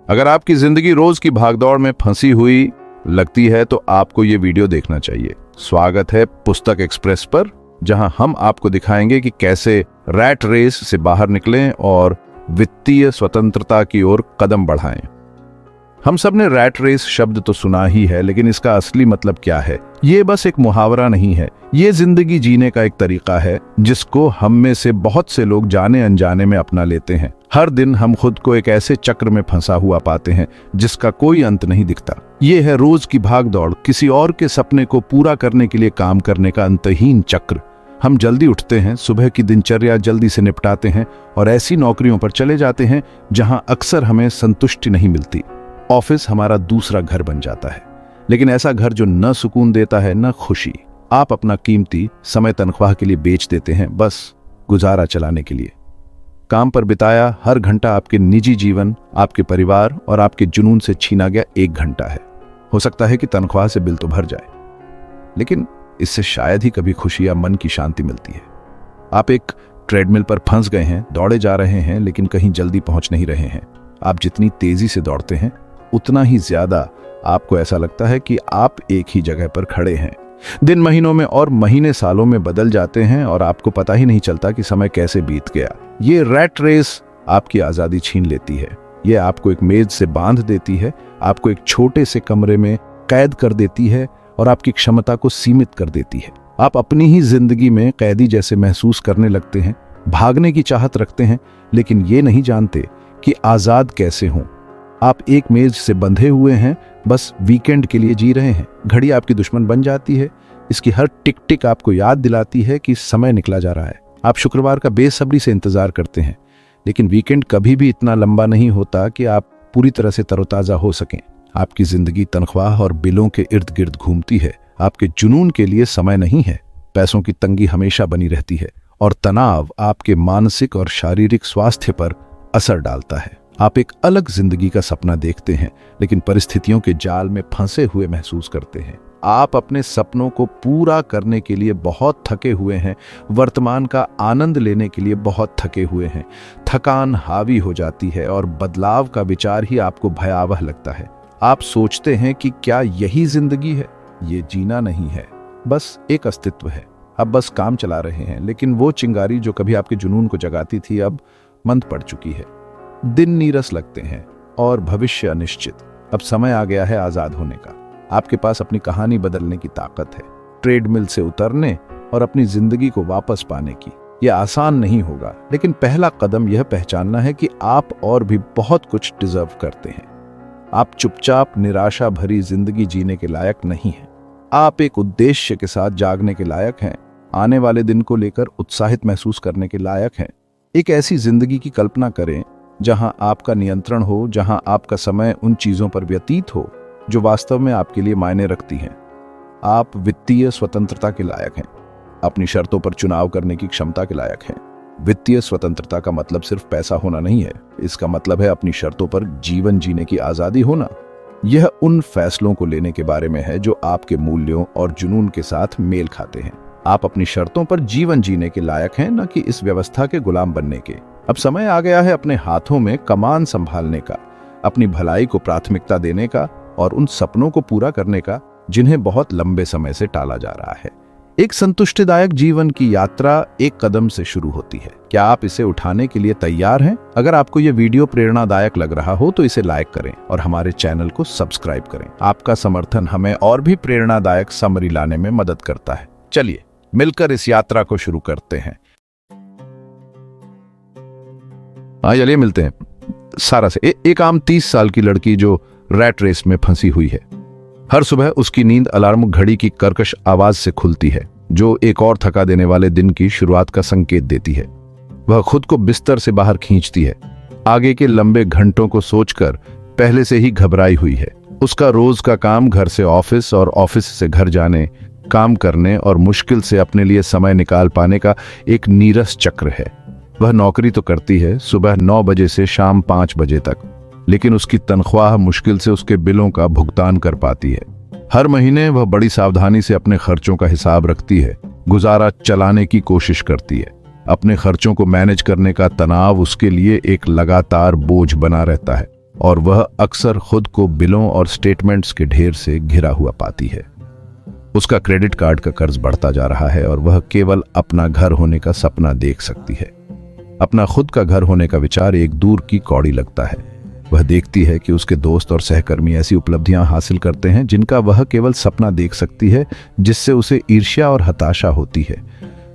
अगर आपकी जिंदगी रोज की भागदौड़ में फंसी हुई लगती है तो आपको ये वीडियो देखना चाहिए। स्वागत है पुस्तक एक्सप्रेस पर, जहां हम आपको दिखाएंगे कि कैसे रैट रेस से बाहर निकलें और वित्तीय स्वतंत्रता की ओर कदम बढ़ाएं। हम सब ने रैट रेस शब्द तो सुना ही है, लेकिन इसका असली मतलब क्या है? ये बस एक मुहावरा नहीं है, ये जिंदगी जीने का एक तरीका है जिसको हम में से बहुत से लोग जाने अनजाने में अपना लेते हैं। हर दिन हम खुद को एक ऐसे चक्र में फंसा हुआ पाते हैं जिसका कोई अंत नहीं दिखता। ये है रोज की भागदौड़, किसी और के सपने को पूरा करने के लिए काम करने का अंतहीन चक्र। हम जल्दी उठते हैं, सुबह की दिनचर्या जल्दी से निपटाते हैं और ऐसी नौकरियों पर चले जाते हैं जहां अक्सर हमें संतुष्टि नहीं मिलती। ऑफिस हमारा दूसरा घर बन जाता है, लेकिन ऐसा घर जो न सुकून देता है न खुशी। आप अपना कीमती समय तनख्वाह के लिए बेच देते हैं, बस गुजारा चलाने के लिए। काम पर बिताया हर घंटा आपके निजी जीवन, आपके परिवार और आपके जुनून से छीना गया 1 घंटा है। हो सकता है कि तनख्वाह से बिल तो भर जाए, लेकिन इससे शायद ही कभी खुशी या मन की शांति मिलती है। आप एक ट्रेडमिल पर फंस गए हैं, दौड़े जा रहे हैं लेकिन कहीं जल्दी पहुंच नहीं रहे हैं। आप जितनी तेजी से दौड़ते हैं उतना ही ज्यादा आपको ऐसा लगता है कि आप एक ही जगह पर खड़े हैं। दिन महीनों में और महीने सालों में बदल जाते हैं और आपको पता ही नहीं चलता कि समय कैसे बीत गया। ये रैट रेस आपकी आजादी छीन लेती है। ये आपको एक मेज से बांध देती है, आपको एक छोटे से कमरे में कैद कर देती है और आपकी क्षमता को सीमित कर देती है। आप अपनी ही जिंदगी में कैदी जैसे महसूस करने लगते हैं, भागने की चाहत रखते हैं, लेकिन ये नहीं जानते कि आजाद कैसे हों। आप एक मेज से बंधे हुए हैं, बस वीकेंड के लिए जी रहे हैं। घड़ी आपकी दुश्मन बन जाती है, इसकी हर टिक टिक आपको याद दिलाती है कि समय निकला जा रहा है। आप शुक्रवार का बेसब्री से इंतजार करते हैं, लेकिन वीकेंड कभी भी इतना लंबा नहीं होता कि आप पूरी तरह से तरोताजा हो सकें। आपकी जिंदगी तनख्वाह और बिलों के इर्द गिर्द घूमती है। आपके जुनून के लिए समय नहीं है। पैसों की तंगी हमेशा बनी रहती है और तनाव आपके मानसिक और शारीरिक स्वास्थ्य पर असर डालता है। आप एक अलग जिंदगी का सपना देखते हैं, लेकिन परिस्थितियों के जाल में फंसे हुए महसूस करते हैं। आप अपने सपनों को पूरा करने के लिए बहुत थके हुए हैं, वर्तमान का आनंद लेने के लिए बहुत थके हुए हैं। थकान हावी हो जाती है और बदलाव का विचार ही आपको भयावह लगता है। आप सोचते हैं कि क्या यही जिंदगी है? ये जीना नहीं है, बस एक अस्तित्व है। अब बस काम चला रहे हैं, लेकिन वो चिंगारी जो कभी आपके जुनून को जगाती थी अब मंद पड़ चुकी है। दिन नीरस लगते हैं और भविष्य अनिश्चित। अब समय आ गया है आजाद होने का। आपके पास अपनी कहानी बदलने की ताकत है, ट्रेडमिल से उतरने और अपनी जिंदगी को वापस पाने की। यह आसान नहीं होगा, लेकिन पहला कदम यह पहचानना है कि आप और भी बहुत कुछ डिजर्व करते हैं। आप चुपचाप निराशा भरी जिंदगी जीने के लायक नहीं हैं। आप एक उद्देश्य के साथ जागने के लायक हैं, आने वाले दिन को लेकर उत्साहित महसूस करने के लायक हैं। एक ऐसी जिंदगी की कल्पना करें जहां आपका नियंत्रण हो, जहां आपका समय उन चीजों पर व्यतीत हो जो वास्तव में आपके लिए मायने रखती हैं। आप वित्तीय स्वतंत्रता के लायक हैं, अपनी शर्तों पर चुनाव करने की क्षमता के लायक हैं। वित्तीय स्वतंत्रता का मतलब सिर्फ पैसा होना नहीं है, इसका मतलब है अपनी शर्तों पर जीवन जीने की आजादी होना। यह उन फैसलों को लेने के बारे में है जो आपके मूल्यों और जुनून के साथ मेल खाते हैं। आप अपनी शर्तों पर जीवन जीने के लायक हैं, न कि इस व्यवस्था के गुलाम बनने के। अब समय आ गया है अपने हाथों में कमान संभालने का, अपनी भलाई को प्राथमिकता देने का और उन सपनों को पूरा करने का जिन्हें बहुत लंबे समय से टाला जा रहा है। एक संतुष्टिदायक जीवन की यात्रा एक कदम से शुरू होती है। क्या आप इसे उठाने के लिए तैयार हैं? अगर आपको यह वीडियो प्रेरणादायक लग रहा हो तो इसे लाइक करें और हमारे चैनल को सब्सक्राइब करें। आपका समर्थन हमें और भी प्रेरणादायक समरी लाने में मदद करता है। चलिए मिलकर इस यात्रा को शुरू करते हैं। चलिए मिलते हैं। सारा से एक आम 30 साल की लड़की जो रैट रेस में फंसी हुई है। हर सुबह उसकी नींद अलार्म घड़ी की कर्कश आवाज से खुलती है, जो एक और थका देने वाले दिन की शुरुआत का संकेत देती है। वह खुद को बिस्तर से बाहर खींचती है, आगे के लंबे घंटों को सोचकर पहले से ही घबराई हुई है। उसका रोज का काम घर से ऑफिस और ऑफिस से घर जाने, काम करने और मुश्किल से अपने लिए समय निकाल पाने का एक नीरस चक्र है। वह नौकरी तो करती है, सुबह 9 बजे से शाम 5 बजे तक, लेकिन उसकी तनख्वाह मुश्किल से उसके बिलों का भुगतान कर पाती है। हर महीने वह बड़ी सावधानी से अपने खर्चों का हिसाब रखती है, गुजारा चलाने की कोशिश करती है। अपने खर्चों को मैनेज करने का तनाव उसके लिए एक लगातार बोझ बना रहता है। और वह अक्सर खुद को बिलों और स्टेटमेंट्स के ढेर से घिरा हुआ पाती है। उसका क्रेडिट कार्ड का कर्ज बढ़ता जा रहा है और वह केवल अपना घर होने का सपना देख सकती है। अपना खुद का घर होने का विचार एक दूर की कौड़ी लगता है। वह देखती है कि उसके दोस्त और सहकर्मी ऐसी उपलब्धियां हासिल करते हैं जिनका वह केवल सपना देख सकती है, जिससे उसे ईर्ष्या और हताशा होती है।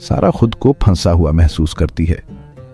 सारा खुद को फंसा हुआ महसूस करती है।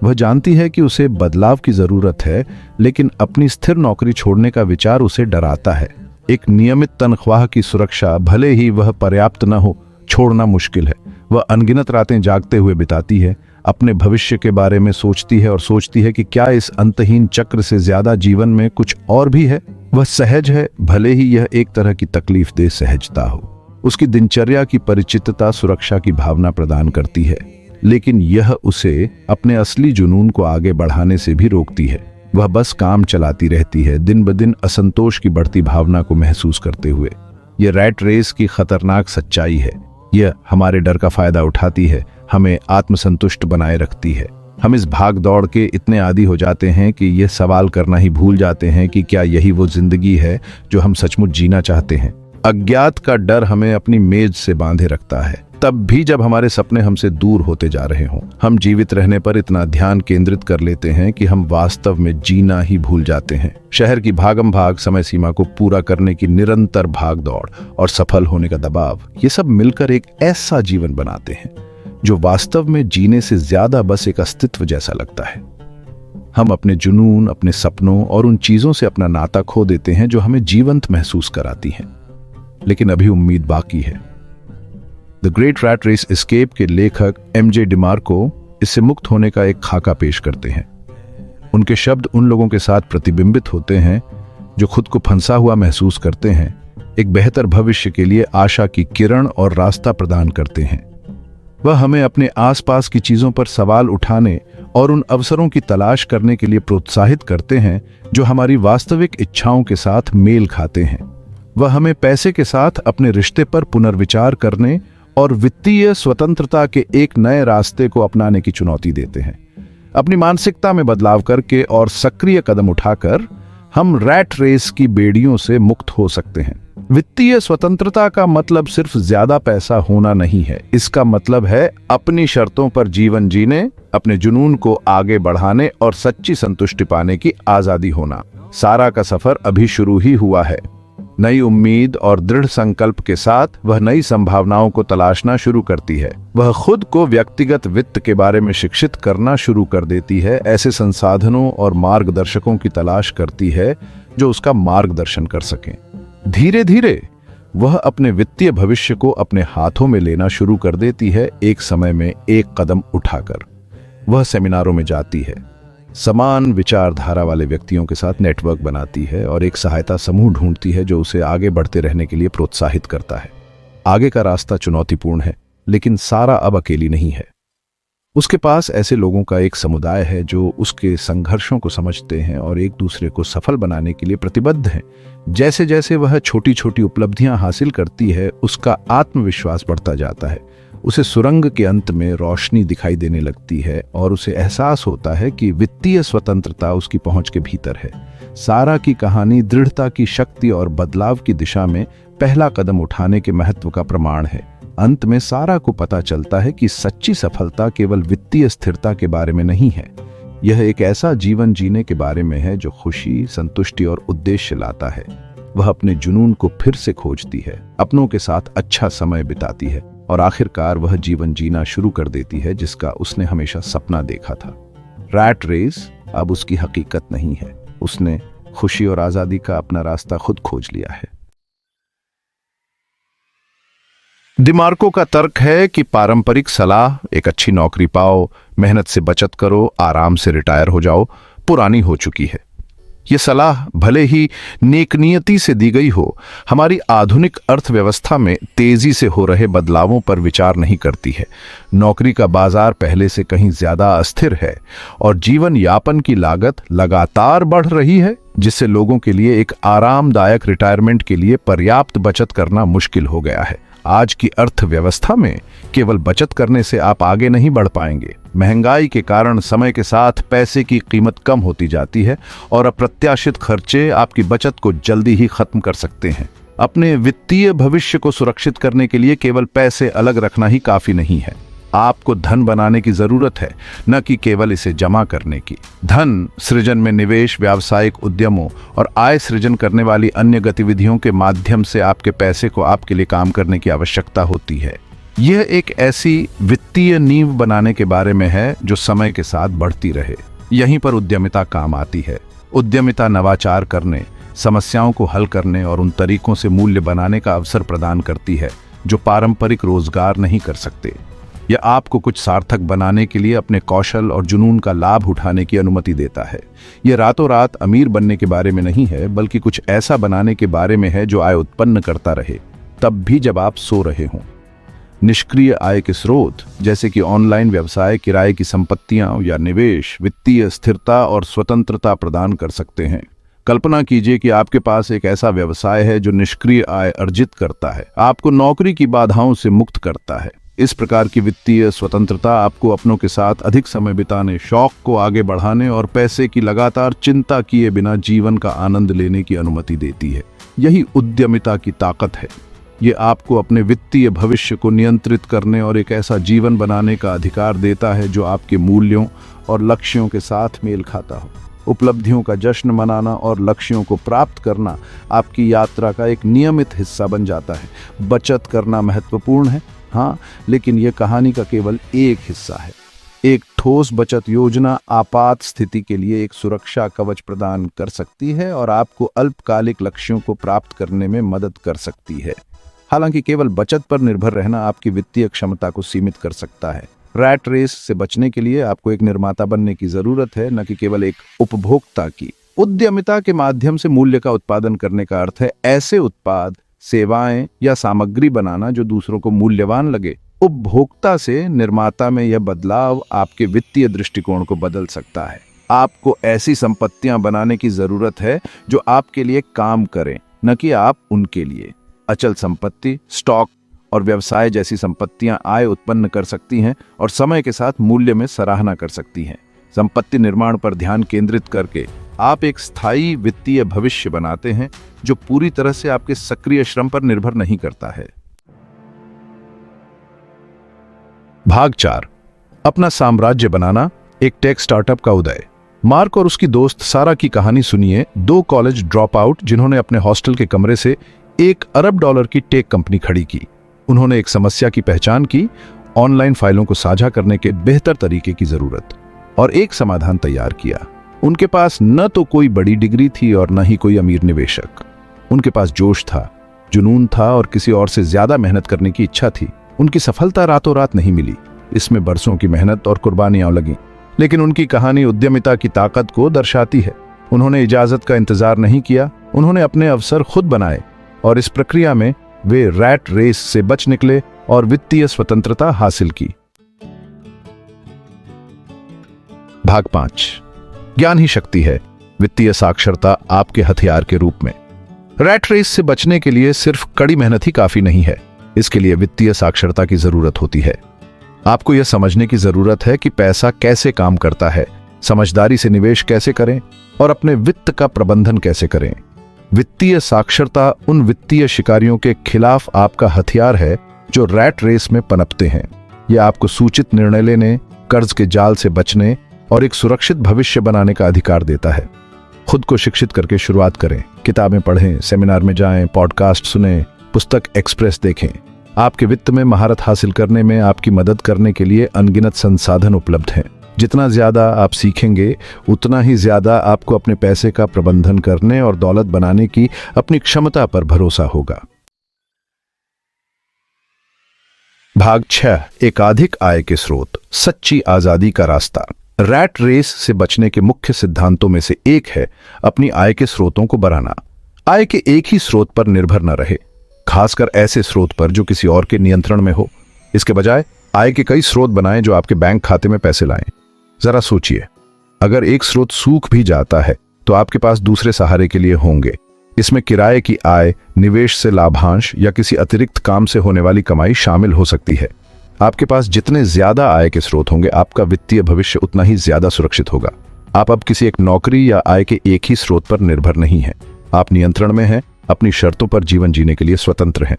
वह जानती है कि उसे बदलाव की जरूरत है, लेकिन अपनी स्थिर नौकरी छोड़ने का विचार उसे डराता है। एक नियमित तनख्वाह की सुरक्षा, भले ही वह पर्याप्त न हो, छोड़ना मुश्किल है। वह अनगिनत रातें जागते हुए बिताती है, अपने भविष्य के बारे में सोचती है और सोचती है कि क्या इस अंतहीन चक्र से ज्यादा जीवन में कुछ और भी है। वह सहज है, भले ही यह एक तरह की तकलीफदेह सहजता हो। उसकी दिनचर्या की परिचितता सुरक्षा की भावना प्रदान करती है, लेकिन यह उसे अपने असली जुनून को आगे बढ़ाने से भी रोकती है। वह बस काम चलाती रहती है, दिन ब दिन असंतोष की बढ़ती भावना को महसूस करते हुए। यह रैट रेस की खतरनाक सच्चाई है। यह हमारे डर का फायदा उठाती है, हमें आत्मसंतुष्ट बनाए रखती है। हम इस भाग दौड़ के इतने आदी हो जाते हैं कि यह सवाल करना ही भूल जाते हैं कि क्या यही वो जिंदगी है जो हम सचमुच जीना चाहते हैं। अज्ञात का डर हमें अपनी मेज से बांधे रखता है, तब भी जब हमारे सपने हमसे दूर होते जा रहे हों। हम जीवित रहने पर इतना ध्यान केंद्रित कर लेते हैं कि हम वास्तव में जीना ही भूल जाते हैं। शहर की भागम भाग, समय सीमा को पूरा करने की निरंतर भाग दौड़ और सफल होने का दबाव, ये सब मिलकर एक ऐसा जीवन बनाते हैं जो वास्तव में जीने से ज्यादा बस एक अस्तित्व जैसा लगता है। हम अपने जुनून, अपने सपनों और उन चीजों से अपना नाता खो देते हैं जो हमें जीवंत महसूस कराती हैं। लेकिन अभी उम्मीद बाकी है। The great rat race escape के लेखक एमजे डिमार्को इससे मुक्त होने का एक खाका पेश करते हैं। उनके शब्द उन लोगों के साथ प्रतिबिंबित होते हैं जो खुद को फंसा हुआ महसूस करते हैं, एक बेहतर भविष्य के लिए आशा की किरण और रास्ता प्रदान करते हैं। वह हमें अपने आसपास की चीजों पर सवाल उठाने और उन अवसरों की तलाश करने के लिए प्रोत्साहित करते हैं जो हमारी वास्तविक इच्छाओं के साथ मेल खाते हैं। वह हमें पैसे के साथ अपने रिश्ते पर पुनर्विचार करने और वित्तीय स्वतंत्रता के एक नए रास्ते को अपनाने की चुनौती देते हैं। अपनी मानसिकता में बदलाव करके और सक्रिय कदम उठाकर हम रैट रेस की बेड़ियों से मुक्त हो सकते हैं। वित्तीय स्वतंत्रता का मतलब सिर्फ ज्यादा पैसा होना नहीं है। इसका मतलब है अपनी शर्तों पर जीवन जीने, अपने जुनून को आगे बढ़ाने और सच्ची संतुष्टि पाने की आजादी होना। सारा का सफर अभी शुरू ही हुआ है। नई उम्मीद और दृढ़ संकल्प के साथ वह नई संभावनाओं को तलाशना शुरू करती है। वह खुद को व्यक्तिगत वित्त के बारे में शिक्षित करना शुरू कर देती है, ऐसे संसाधनों और मार्गदर्शकों की तलाश करती है जो उसका मार्गदर्शन कर सकें। धीरे धीरे वह अपने वित्तीय भविष्य को अपने हाथों में लेना शुरू कर देती है, एक समय में एक कदम उठाकर। वह सेमिनारों में जाती है, समान विचारधारा वाले व्यक्तियों के साथ नेटवर्क बनाती है और एक सहायता समूह ढूंढती है जो उसे आगे बढ़ते रहने के लिए प्रोत्साहित करता है। आगे का रास्ता चुनौतीपूर्ण है, लेकिन सारा अब अकेली नहीं है। उसके पास ऐसे लोगों का एक समुदाय है जो उसके संघर्षों को समझते हैं और एक दूसरे को सफल बनाने के लिए प्रतिबद्ध हैं। जैसे जैसे वह छोटी छोटी उपलब्धियां हासिल करती है, उसका आत्मविश्वास बढ़ता जाता है। उसे सुरंग के अंत में रोशनी दिखाई देने लगती है और उसे एहसास होता है कि वित्तीय स्वतंत्रता उसकी पहुंच के भीतर है। सारा की कहानी दृढ़ता की शक्ति और बदलाव की दिशा में पहला कदम उठाने के महत्व का प्रमाण है। अंत में सारा को पता चलता है कि सच्ची सफलता केवल वित्तीय स्थिरता के बारे में नहीं है। यह एक ऐसा जीवन जीने के बारे में है जो खुशी, संतुष्टि और उद्देश्य लाता है। वह अपने जुनून को फिर से खोजती है, अपनों के साथ अच्छा समय बिताती है और आखिरकार वह जीवन जीना शुरू कर देती है जिसका उसने हमेशा सपना देखा था। रैट रेस अब उसकी हकीकत नहीं है। उसने खुशी और आजादी का अपना रास्ता खुद खोज लिया है। डिमार्को का तर्क है कि पारंपरिक सलाह, एक अच्छी नौकरी पाओ, मेहनत से बचत करो, आराम से रिटायर हो जाओ, पुरानी हो चुकी है। यह सलाह भले ही नेकनियति से दी गई हो, हमारी आधुनिक अर्थव्यवस्था में तेजी से हो रहे बदलावों पर विचार नहीं करती है। नौकरी का बाजार पहले से कहीं ज्यादा अस्थिर है और जीवन यापन की लागत लगातार बढ़ रही है, जिससे लोगों के लिए एक आरामदायक रिटायरमेंट के लिए पर्याप्त बचत करना मुश्किल हो गया है। आज की अर्थव्यवस्था में केवल बचत करने से आप आगे नहीं बढ़ पाएंगे। महंगाई के कारण समय के साथ पैसे की कीमत कम होती जाती है और अप्रत्याशित खर्चे आपकी बचत को जल्दी ही खत्म कर सकते हैं। अपने वित्तीय भविष्य को सुरक्षित करने के लिए केवल पैसे अलग रखना ही काफी नहीं है। आपको धन बनाने की जरूरत है, न कि केवल इसे जमा करने की। धन सृजन में निवेश, व्यावसायिक उद्यमों और आय सृजन करने वाली अन्य गतिविधियों के माध्यम से आपके पैसे को आपके लिए काम करने की आवश्यकता होती है। यह एक ऐसी वित्तीय नींव बनाने के बारे में है जो समय के साथ बढ़ती रहे। यहीं पर उद्यमिता काम आती है। उद्यमिता नवाचार करने, समस्याओं को हल करने और उन तरीकों से मूल्य बनाने का अवसर प्रदान करती है जो पारंपरिक रोजगार नहीं कर सकते। यह आपको कुछ सार्थक बनाने के लिए अपने कौशल और जुनून का लाभ उठाने की अनुमति देता है। यह रातों रात अमीर बनने के बारे में नहीं है, बल्कि कुछ ऐसा बनाने के बारे में है जो आय उत्पन्न करता रहे, तब भी जब आप सो रहे हों। निष्क्रिय आय के स्रोत जैसे कि ऑनलाइन व्यवसाय, किराए की संपत्तियां या निवेश वित्तीय स्थिरता और स्वतंत्रता प्रदान कर सकते हैं। कल्पना कीजिए कि आपके पास एक ऐसा व्यवसाय है जो निष्क्रिय आय अर्जित करता है, आपको नौकरी की बाधाओं से मुक्त करता है। इस प्रकार की वित्तीय स्वतंत्रता आपको अपनों के साथ अधिक समय बिताने, शौक को आगे बढ़ाने और पैसे की लगातार चिंता किए बिना जीवन का आनंद लेने की अनुमति देती है। यही उद्यमिता की ताकत है। ये आपको अपने वित्तीय भविष्य को नियंत्रित करने और एक ऐसा जीवन बनाने का अधिकार देता है जो आपके मूल्यों और लक्ष्यों के साथ मेल खाता हो। उपलब्धियों का जश्न मनाना और लक्ष्यों को प्राप्त करना आपकी यात्रा का एक नियमित हिस्सा बन जाता है। बचत करना महत्वपूर्ण है, हाँ, लेकिन यह कहानी का केवल एक हिस्सा है। एक ठोस बचत योजना आपात स्थिति के लिए एक सुरक्षा कवच प्रदान कर सकती है और आपको अल्पकालिक लक्ष्यों को प्राप्त करने में मदद कर सकती है। हालांकि केवल बचत पर निर्भर रहना आपकी वित्तीय क्षमता को सीमित कर सकता है। रैट रेस से बचने के लिए आपको एक निर्माता बनने की जरूरत है, न कि केवल एक उपभोक्ता की। उद्यमिता के माध्यम से मूल्य का उत्पादन करने का अर्थ है ऐसे उत्पाद, सेवाएं या सामग्री बनाना जो दूसरों को मूल्यवान लगे। उपभोक्ता से निर्माता में यह बदलाव आपके वित्तीय दृष्टिकोण को बदल सकता है। आपको ऐसी संपत्तियां बनाने की जरूरत है जो आपके लिए काम करें, न कि आप उनके लिए। अचल संपत्ति, स्टॉक और व्यवसाय जैसी संपत्तियां आय उत्पन्न कर सकती हैं और समय के साथ मूल्य में सराहना कर सकती हैं। संपत्ति निर्माण पर ध्यान केंद्रित करके आप एक स्थायी वित्तीय भविष्य बनाते हैं जो पूरी तरह से आपके सक्रिय श्रम पर निर्भर नहीं करता है। भाग 4, अपना साम्राज्य बनाना, एक टेक स्टार्टअप का उदय। मार्क और उसकी दोस्त सारा की कहानी सुनिए। 2 कॉलेज ड्रॉप आउट जिन्होंने अपने हॉस्टल के कमरे से $1 अरब की टेक कंपनी खड़ी की। उन्होंने एक समस्या की पहचान की, ऑनलाइन फाइलों को साझा करने के बेहतर तरीके की जरूरत, और एक समाधान तैयार किया। उनके पास न तो कोई बड़ी डिग्री थी और न ही कोई अमीर निवेशक। उनके पास जोश था, जुनून था और किसी और से ज्यादा मेहनत करने की इच्छा थी। उनकी सफलता रातों रात नहीं मिली, इसमें बरसों की मेहनत और कुर्बानियां लगी। लेकिन उनकी कहानी उद्यमिता की ताकत को दर्शाती है। उन्होंने इजाजत का इंतजार नहीं किया, उन्होंने अपने अवसर खुद बनाए और इस प्रक्रिया में वे रैट रेस से बच निकले और वित्तीय स्वतंत्रता हासिल की। भाग 5, ज्ञान ही शक्ति है, वित्तीय साक्षरता आपके हथियार के रूप में। रैट रेस से बचने के लिए सिर्फ कड़ी मेहनत ही काफी नहीं है, इसके लिए वित्तीय साक्षरता की जरूरत होती है। आपको यह समझने की जरूरत है कि पैसा कैसे काम करता है, समझदारी से निवेश कैसे करें और अपने वित्त का प्रबंधन कैसे करें। वित्तीय साक्षरता उन वित्तीय शिकारियों के खिलाफ आपका हथियार है जो रैट रेस में पनपते हैं। यह आपको सूचित निर्णय लेने, कर्ज के जाल से बचने और एक सुरक्षित भविष्य बनाने का अधिकार देता है। खुद को शिक्षित करके शुरुआत करें, किताबें पढ़ें, सेमिनार में जाएं, पॉडकास्ट सुनें, पुस्तक एक्सप्रेस देखें। आपके वित्त में महारत हासिल करने में आपकी मदद करने के लिए अनगिनत संसाधन उपलब्ध हैं। जितना ज्यादा आप सीखेंगे, उतना ही ज्यादा आपको अपने पैसे का प्रबंधन करने और दौलत बनाने की अपनी क्षमता पर भरोसा होगा। भाग 6, एकाधिक आय के स्रोत, सच्ची आजादी का रास्ता। रैट रेस से बचने के मुख्य सिद्धांतों में से एक है अपनी आय के स्रोतों को बढ़ाना। आय के एक ही स्रोत पर निर्भर न रहे, खासकर ऐसे स्रोत पर जो किसी और के नियंत्रण में हो। इसके बजाय आय के कई स्रोत बनाएं जो आपके बैंक खाते में पैसे लाएं। जरा सोचिए, अगर एक स्रोत सूख भी जाता है तो आपके पास दूसरे सहारे के लिए होंगे। इसमें किराए की आय, निवेश से लाभांश या किसी अतिरिक्त काम से होने वाली कमाई शामिल हो सकती है। आपके पास जितने ज्यादा आय के स्रोत होंगे, आपका वित्तीय भविष्य उतना ही ज्यादा सुरक्षित होगा। आप अब किसी एक नौकरी या आय के एक ही स्रोत पर निर्भर नहीं हैं। आप नियंत्रण में हैं, अपनी शर्तों पर जीवन जीने के लिए स्वतंत्र हैं।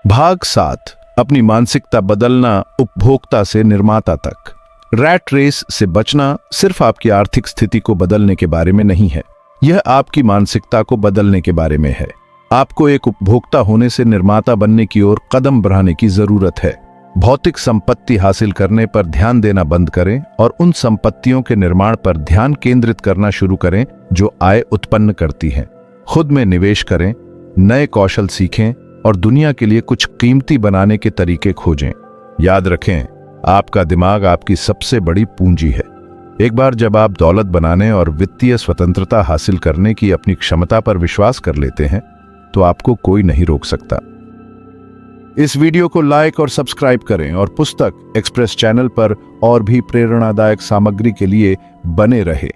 भाग 7, अपनी मानसिकता बदलना उपभोक्ता से निर्माता तक। रैट रेस से बचना सिर्फ आपकी आर्थिक स्थिति को बदलने के बारे में नहीं है, यह आपकी मानसिकता को बदलने के बारे में है। आपको एक उपभोक्ता होने से निर्माता बनने की ओर कदम बढ़ाने की जरूरत है। भौतिक संपत्ति हासिल करने पर ध्यान देना बंद करें और उन संपत्तियों के निर्माण पर ध्यान केंद्रित करना शुरू करें जो आय उत्पन्न करती हैं। खुद में निवेश करें, नए कौशल सीखें और दुनिया के लिए कुछ कीमती बनाने के तरीके खोजें। याद रखें, आपका दिमाग आपकी सबसे बड़ी पूंजी है। एक बार जब आप दौलत बनाने और वित्तीय स्वतंत्रता हासिल करने की अपनी क्षमता पर विश्वास कर लेते हैं, तो आपको कोई नहीं रोक सकता। इस वीडियो को लाइक और सब्सक्राइब करें और पुस्तक एक्सप्रेस चैनल पर और भी प्रेरणादायक सामग्री के लिए बने रहें।